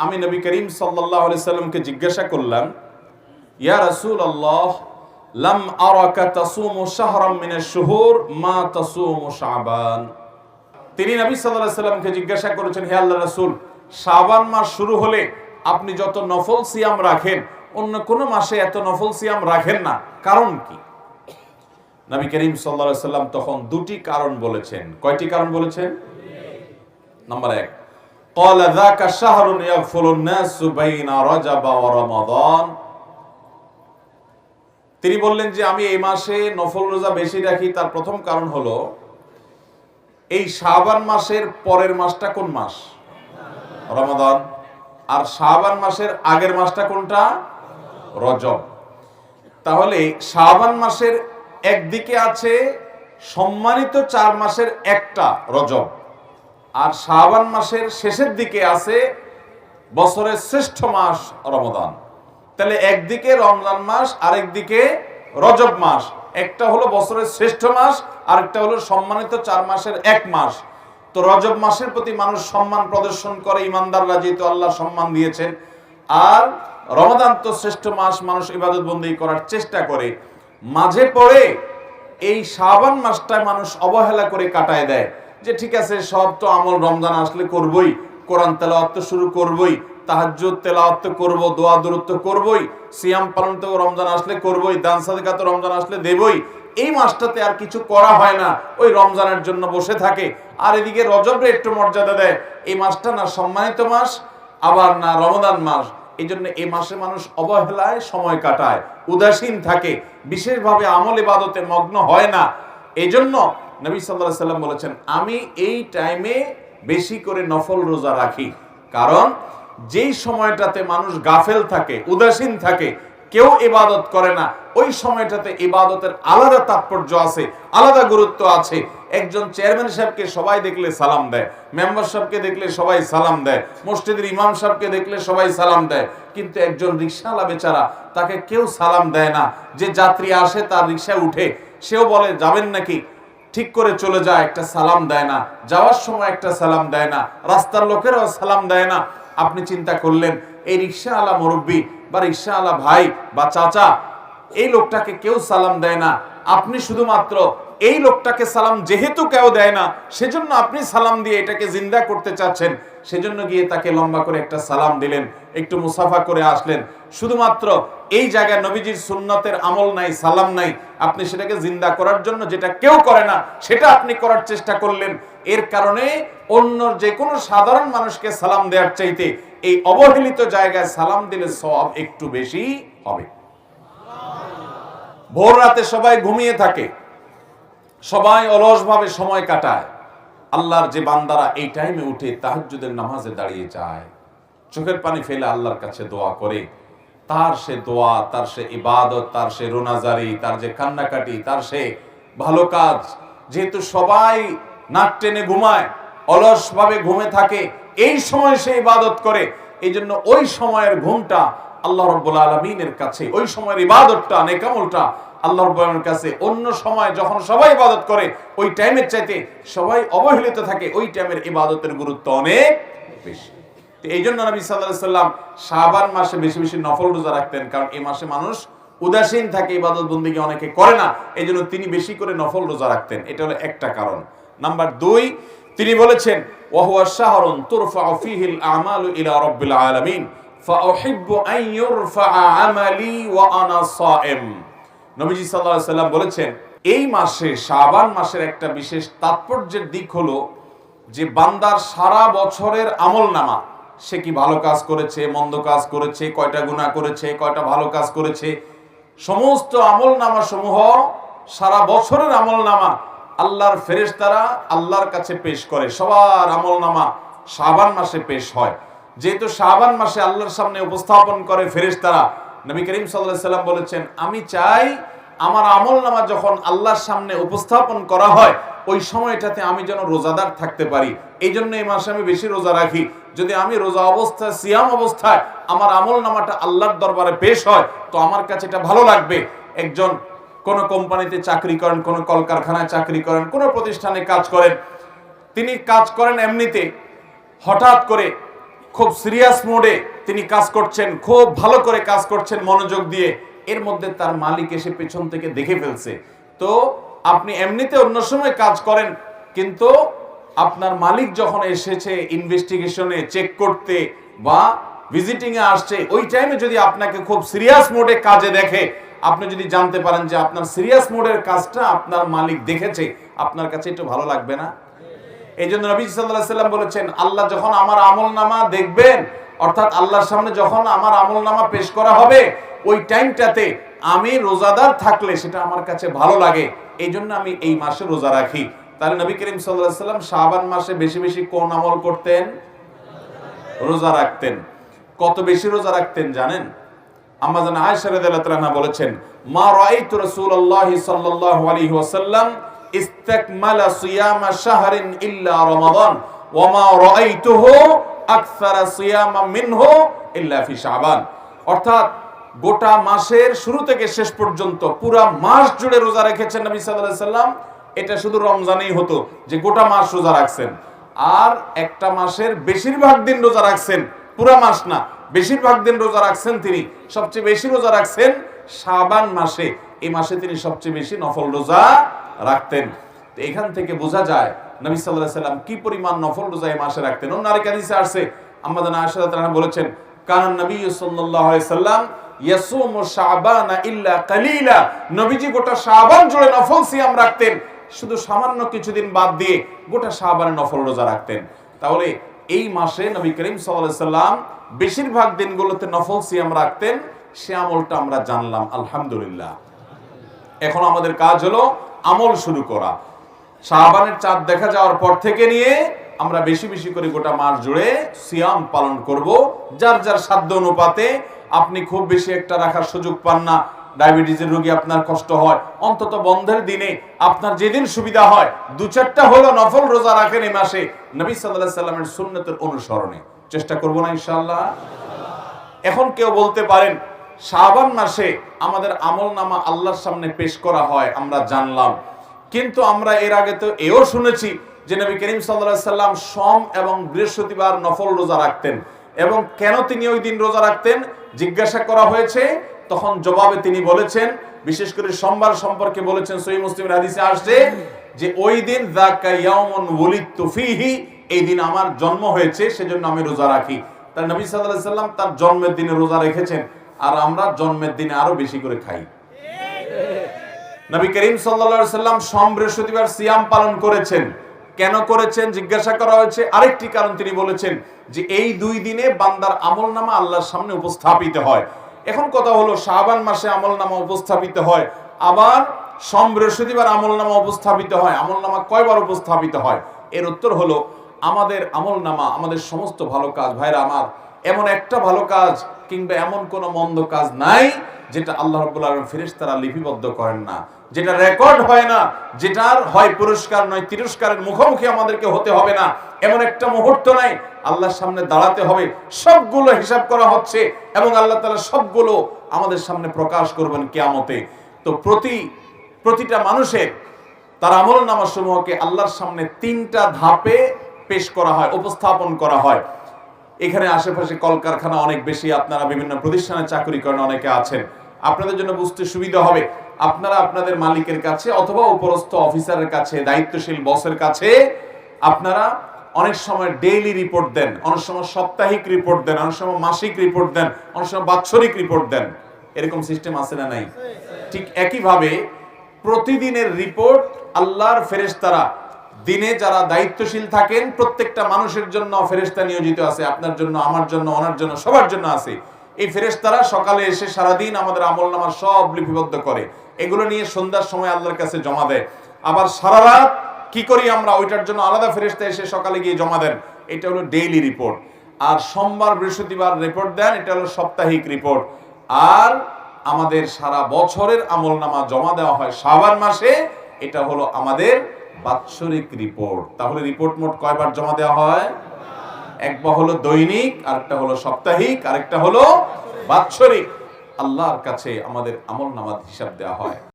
আমি নবী করিম সাল্লাল্লাহু আলাইহি সাল্লামকে জিজ্ঞাসা করলাম, ইয়া রাসূলুল্লাহ, লাম আরাকা তাসুমু শাহরাম মিনাশ শুহুর মা তাসুমু শাবান। তিনি নবী সাল্লাল্লাহু আলাইহি সাল্লামকে জিজ্ঞাসা করেছেন, হে আল্লাহর রাসূল, শাবান মাস শুরু হলে আপনি যত নফল সিয়াম রাখেন অন্য কোন মাসে এত নফল সিয়াম রাখেন না, কারণ কি? নবী করিম সাল্লাল্লাহু আলাইহি সাল্লাম তখন দুটি কারণ বলেছেন। কয়টি কারণ বলেছেন? নাম্বার 1, ক্বালা যাকা শাহরুন ইয়াগফুলুন নাসু বাইনা রাজাব ওয়া রমাদান। তিনি বললেন যে আমি এই মাসে নফল রোজা বেশি রাখি, তার প্রথম কারণ হলো এই শাবান মাসের পরের মাসটা কোন মাস? রমাদান। আর শাবান মাসের আগের মাসটা কোনটা? রজব। তাহলে শাবান মাসের একদিকে আছে সম্মানিত 4 মাসের একটা রজব, আর শাবান মাসের শেষের দিকে আছে বছরের শ্রেষ্ঠ মাস রমাদান। তাহলে একদিকে রমজান মাস, আরেকদিকে রজব মাস। একটা হলো বছরের শ্রেষ্ঠ মাস, আরেকটা হলো সম্মানিত 4 মাসের এক মাস। তো রজব মাসের প্রতি মানুষ সম্মান প্রদর্শন করে, ইমানদাররা যেহেতু আল্লাহ সম্মান দিয়েছেন। আর রমাদান তো শ্রেষ্ঠ মাস, মানুষ ইবাদত বন্দেগী করার চেষ্টা করে। মাঝে পড়ে এই শাবান মাসটায় মানুষ অবহেলা করে কাটায় দেয়, যে ঠিক আছে সব তো আমল রমজান আসলে করবই, কোরআন তেলাওয়াত তো শুরু করবই, তাহাজ্জুদ তেলাওয়াত তো করব, দোয়া দুরূদ তো করবই, সিয়াম পালন তো রমজান আসলে করবই, দান সাদকা তো রমজান আসলে দেবই। এই মাসটাতে আর কিছু করা হয় না, ওই রমজানের জন্য বসে থাকে। আর এদিকে রজবে একটু মর্যাদা দেয়। এই মাসটা না সম্মানিত মাস, আবার না রমজান মাস। এই জন্য এই মাসে মানুষ অবহেলায় সময় কাটায়, উদাসীন থাকে, বিশেষভাবে আমল ইবাদতে মগ্ন হয় না। এই জন্য নবী সাল্লাল্লাহু আলাইহি সাল্লাম বলেছেন, আমি এই টাইমে বেশি করে নফল রোজা রাখি। কারণ যেই সময়টাতে মানুষ গাফেল থাকে, উদাসীন থাকে, কেউ ইবাদত করে না, ওই সময়টাতে ইবাদতের আলাদা তাৎপর্য আছে, আলাদা গুরুত্ব আছে। একজন চেয়ারম্যান সাহেবকে সবাই দেখলে সালাম দেয়, মেম্বার সাহেবকে দেখলে সবাই সালাম দেয়, মসজিদের ইমাম সাহেবকে দেখলে সবাই সালাম দেয়। কিন্তু একজন রিকশাওয়ালা বেচারা, তাকে কেউ সালাম দেয় না। যে যাত্রী আসে তার রিকশায় উঠে, সেও বলে যাবেন নাকি, ঠিক করে চলে যায়, একটা সালাম দেয় না। যাওয়ার সময় একটা সালাম দেয় না, রাস্তার লোকেরাও সালাম দেয় না। আপনি চিন্তা করলেন, এই রিকশাওয়ালা মুরব্বী বা রিকশাওয়ালা ভাই বা চাচা, এই লোকটাকে কেউ সালাম দেয় না। আপনি শুধুমাত্র এই লোকটাকে সালাম যেহেতু কেউ দেয় না, সেজন্য আপনি সালাম দিয়ে এটাকে জিন্দা করতে চাচ্ছেন। সেজন্য গিয়ে তাকে লম্বা করে একটা সালাম দিলেন, একটু মুসাফা করে আসলেন। শুধুমাত্র এই জায়গায় নবীজির সুন্নতের আমল নাই, সালাম নাই, আপনি সেটাকে জিন্দা করার জন্য যেটা কেউ করে না সেটা আপনি করার চেষ্টা করলেন। এর কারণে অন্য যে কোনো সাধারণ মানুষকে সালাম দেওয়ার চাইতে এই অবহেলিত জায়গায় সালাম দিলে সওয়াব একটু বেশি হবে। ভোর রাতে সবাই ঘুমিয়ে থাকে, সবাই অলসভাবে সময় কাটায়। আল্লাহর যে বান্দারা এই টাইমে উঠে তাহাজ্জুদের নামাজে দাঁড়িয়ে যায়, চোখের পানি ফেলে আল্লাহর কাছে দোয়া করে, তার সে দোয়া, তার সে ইবাদত, তার সে রোনাজারি, তার যে কান্নাকাটি, তার সে ভালো কাজ, যেহেতু সবাই নাক টেনে ঘুমায়, অলসভাবে ঘুমে থাকে, এই সময় সে ইবাদত করে। এই জন্য ওই সময়ের ঘুমটা আল্লাহ রাব্বুল আলামিনের কাছে, ওই সময়ের ইবাদতটা, নেকামলটা আল্লাহ রাব্বুল আলামিনের কাছে অন্য সময় যখন সবাই ইবাদত করে ওই টাইমের চাইতে সবাই অবহেলিত থাকে, ওই টাইমের ইবাদতের গুরুত্ব অনেক বেশি। এই জন্য নবী সাল্লাল্লাহু আলাইহি সাল্লাম শাবান মাসে বেশি বেশি নফল রোজা রাখতেন, কারণ এই মাসে মানুষ উদাসীন থাকে, ইবাদত বন্দেগী অনেকে করে না। এই জন্য তিনি বেশি করে নফল রোজা রাখতেন। এটা হলো একটা কারণ। নাম্বার 2, তিনি বলেছেন, ওয়া হুয়া শাহরুন তুরফাউ ফীহিল আমালু ইলা রাব্বিল আলামিন ফাউহিব্বু আন ইউরফাআ আমালি ওয়া আনা সায়েম। নবীজি সাল্লাল্লাহু আলাইহি সাল্লাম বলেছেন, এই মাসে শাবান মাসের একটা বিশেষ তাৎপর্যের দিক হলো যে বান্দার সারা বছরের আমলনামা, সে কি ভালো কাজ করেছে, মন্দ কাজ করেছে, কয়টা গুনাহ করেছে, কয়টা ভালো কাজ করেছে, সমস্ত আমলনামা সমূহ, সারা বছরের আমলনামা আল্লাহর ফেরেশতারা আল্লাহর কাছে পেশ করে। সবার আমলনামা শাবান মাসে পেশ হয়। যেহেতু শাবান মাসে আল্লাহর সামনে উপস্থাপন করে ফেরেশতারা, নবী করিম সাল্লাল্লাহু আলাইহি সাল্লাম বলেছেন, আমি চাই আমার আমলনামা যখন আল্লাহর সামনে উপস্থাপন করা হয় ওই সময়টাতে আমি যেন রোজাদার থাকতে পারি। এই জন্য এই মাসে আমি বেশি রোজা রাখি। যদি আমি রোজা অবস্থায়, সিয়াম অবস্থায় আমার আমলনামাটা আল্লাহর দরবারে পেশ হয়, তো আমার কাছে এটা ভালো লাগবে। একজন কোন কোম্পানিতে চাকরি করেন, কোন কলকারখানায় চাকরি করেন, কোন প্রতিষ্ঠানে কাজ করেন, তিনি কাজ করেন এমনিতে, হঠাৎ করে খুব সিরিয়াস মোডে তিনি কাজ করছেন, খুব ভালো করে কাজ করছেন মনোযোগ দিয়ে, এর মধ্যে তার মালিক এসে পেছন থেকে দেখে ফেলছে। তো আপনি এমনিতে অন্য সময় কাজ করেন, কিন্তু আপনার মালিক যখন এসেছে ইনভেস্টিগেশনে চেক করতে বা ভিজিটিং এ আসছে, ওই টাইমে যদি আপনাকে খুব সিরিয়াস মোডে কাজে দেখে, আপনি যদি জানতে পারেন যে আপনার সিরিয়াস মোডের কাজটা আপনার মালিক দেখেছে, আপনার কাছে একটু ভালো লাগবে না? এই জন্য নবী সাল্লাল্লাহু আলাইহি ওয়াসাল্লাম বলেছেন, আল্লাহ যখন আমার আমলনামা দেখবেন, অর্থাৎ আল্লাহর সামনে যখন আমার আমলনামা পেশ করা হবে, ওই টাইমটাতে আমি রোজাদার থাকলে সেটা আমার কাছে ভালো লাগে, এই জন্য আমি এই মাসে রোজা রাখি। তাহলে নবী করিম সাল্লাল্লাহু আলাইহি ওয়াসাল্লাম শাবান মাসে বেশি বেশি কোন আমল করতেন? রোজা রাখতেন। কত বেশি রোজা রাখতেন জানেন? আম্মা জান আয়েশা রাদিয়াল্লাহু আনহা বলেছেন, মা রাআইতু রাসূলুল্লাহি সাল্লাল্লাহু আলাইহি ওয়াসাল্লাম ইস্তাকমালা সিয়ামা শাহরিন ইল্লা রমাদান ওয়া মা রাআইতুহু আকসারা সিয়ামা মিনহু ইল্লা ফি শাবান। অর্থাৎ গোটা মাসের শুরু থেকে শেষ পর্যন্ত পুরা মাস জুড়ে রোজা রেখেছেন নবী সাল্লাল্লাহু আলাইহি ওয়াসাল্লাম। এটা শুধু রমজানেই হতো যে গোটা মাস রোজা রাখছেন, আর একটা মাসের বেশিরভাগ দিন রোজা রাখছেন, পুরা মাস না, বেশিরভাগ দিন রোজা রাখছেন তিনি। সবচেয়ে বেশি রোজা রাখছেন শাবান মাসে, এই মাসে তিনি সবচেয়ে বেশি নফল রোজা রাখতেন। তো এখান থেকে বোঝা যায় নবী সাল্লাল্লাহু আলাইহি ওয়াসাল্লাম কি পরিমাণ নফল রোজা এই মাসে রাখতেন। অন্য আরেক হাদিসে আসছে, আম্মা জান আয়েশা রাদিয়াল্লাহু আনহা বলেছেন, কানান নবী সাল্লাল্লাহু আলাইহি ওয়াসাল্লাম ইয়াসুমু শাবানা ইল্লা কালিলা, নবীজি গোটা শাবান জুড়ে নফল সিয়াম রাখতেন, শুধু সামান্য কিছুদিন বাদ দিয়ে গোটা শাবানে নফল রোজা রাখতেন। তাহলে এই মাসে নবী করিম সাল্লাল্লাহু আলাইহি ওয়াসাল্লাম বেশিরভাগ দিনগুলোতে নফল সিয়াম রাখতেন, সে আমলটা আমরা জানলাম, আলহামদুলিল্লাহ। এখন আমাদের কাজ হলো আমল শুরু করা। শাবানের চাঁদ দেখা যাওয়ার পর থেকে নিয়ে আমরা বেশি বেশি করে গোটা মাস জুড়ে সিয়াম পালন করব, যার যার সাধ্য অনুপাতে। আপনি খুব বেশি একটা রাখার সুযোগ পান না, ডায়াবেটিসের রোগী, আপনার কষ্ট হয়, অন্তত বন্ধের দিনে আপনার যেদিন সুবিধা হয় 2-4টা হলো নফল রোজা রাখেন এই মাসে, নবী সাল্লাল্লাহু আলাইহি ওয়াসাল্লামের সুন্নতের অনুসরণে। চেষ্টা করব না ইনশাআল্লাহ? এখন কেউ বলতে পারেন, শাবান মাসে আমাদের আমলনামা আল্লাহর সামনে পেশ করা হয়, আমরা জানলাম, কিন্তু আমরা এর আগে তো এও শুনেছি যে নবী করিম সাল্লাল্লাহু আলাইহি ওয়াসাল্লাম সোম এবং বৃহস্পতিবার নফল রোজা রাখতেন। এবং কেন তিনি ওই দিন রোজা রাখতেন জিজ্ঞাসা করা হয়েছে, তখন জবাবে তিনি বলেছেন, বিশেষ করে সোমবার সম্পর্কে বলেছেন, সহিহ মুসলিমের হাদিসে আসছে যে ওই দিন যাকা ইয়াউমুন ওয়ালিদতু ফীহি, এই দিন আমার জন্ম হয়েছে, সেজন্য আমি রোজা রাখি। তার নবী সাল্লাল্লাহু আলাইহি ওয়াসাল্লাম তার জন্মের দিনে রোজা রেখেছেন, আর আমরা জন্মের দিনে আরো বেশি করে খাই। নবী করিম সাল্লাল্লাহু আলাইহি ওয়াসাল্লাম সোম বৃহস্পতিবার সিয়াম পালন করেছেন। কেন করেছেন জিজ্ঞাসা করা হয়েছে, আরেকটি কারণ তিনি বলেছেন যে এই 2 দিনে বান্দার আমলনামা আল্লাহর সামনে উপস্থাপিত হয়। এখন কথা হলো, শাবান মাসে আমলনামা উপস্থাপিত হয়, আবার সোম বৃহস্পতিবার আমলনামা উপস্থাপিত হয়, আমলনামা কয়বার উপস্থাপিত হয়? এর উত্তর হলো, আমাদের আমলনামা, আমাদের সমস্ত ভালো কাজ, ভাইরা আমার, এমন একটা ভালো কাজ কিংবা এমন কোন মন্দ কাজ নাই যেটা আল্লাহ রাব্বুল আলামিন ফেরেশতারা লিপিবদ্ধ করেন না, যেটা রেকর্ড হয় না, যেটার হয় পুরস্কার নয় তিরস্কারের মুখোমুখি আমাদেরকে হতে হবে না, এমন একটা মুহূর্ত নাই। আল্লাহর সামনে দাঁড়াতে হবে, সবগুলো হিসাব করা হচ্ছে এবং আল্লাহ তাআলা সবগুলো আমাদের সামনে প্রকাশ করবেন কিয়ামতে। তো প্রতিটা মানুষের তার আমলনামা সমূহকে আল্লাহর সামনে 3টা ধাপে পেশ করা হয়, উপস্থাপন করা হয়। এখানে আশেপাশে কলকারখানা অনেক বেশি, আপনারা বিভিন্ন প্রতিষ্ঠানে চাকরি করেন, অনেকে আছেন, আপনাদের জন্য বুঝতে সুবিধা হবে। আপনারা আপনাদের মালিকের কাছে অথবা উপরস্থ অফিসারের কাছে, দায়িত্বশীল বসের কাছে আপনারা অনেক সময় ডেইলি রিপোর্ট দেন, অনেক সময় সাপ্তাহিক রিপোর্ট দেন, অনেক সময় মাসিক রিপোর্ট দেন, অনেক সময় বাৎসরিক রিপোর্ট দেন। এরকম সিস্টেম আছে না নাই? ঠিক একইভাবে প্রতিদিনের রিপোর্ট আল্লাহর ফেরেশতারা, দিনে যারা দায়িত্বশীল থাকেন, প্রত্যেকটা মানুষের জন্য ফেরেশতা নিয়োজিত আছে, আপনার জন্য, আমার জন্য, ওনার জন্য, সবার জন্য আছে। এই ফেরেশতারা সকালে এসে সারাদিন আমাদের আমলনামা সব লিপিবদ্ধ করে, এগুলো নিয়ে সন্ধ্যার সময় আল্লাহর কাছে জমা দেয়। আবার সারা রাত কি করি আমরা, ওইটার জন্য আলাদা ফেরেশতা এসে সকালে গিয়ে জমা দেন। এটা হলো ডেইলি রিপোর্ট। আর সোমবার বৃহস্পতিবার রিপোর্ট দেন, এটা হলো সাপ্তাহিক রিপোর্ট। আর আমাদের সারা বছরের আমলনামা জমা দেওয়া হয় শাবান মাসে, এটা হলো আমাদের বাৎসরিক রিপোর্ট। তাহলে রিপোর্ট মোট কয়বার জমা দেওয়া হয়? একবার হলো দৈনিক, আরেকটা হলো সাপ্তাহিক, আরেকটা হলো বাৎসরিক। আল্লাহর কাছে আমাদের আমলনামার হিসাব দেওয়া হয়।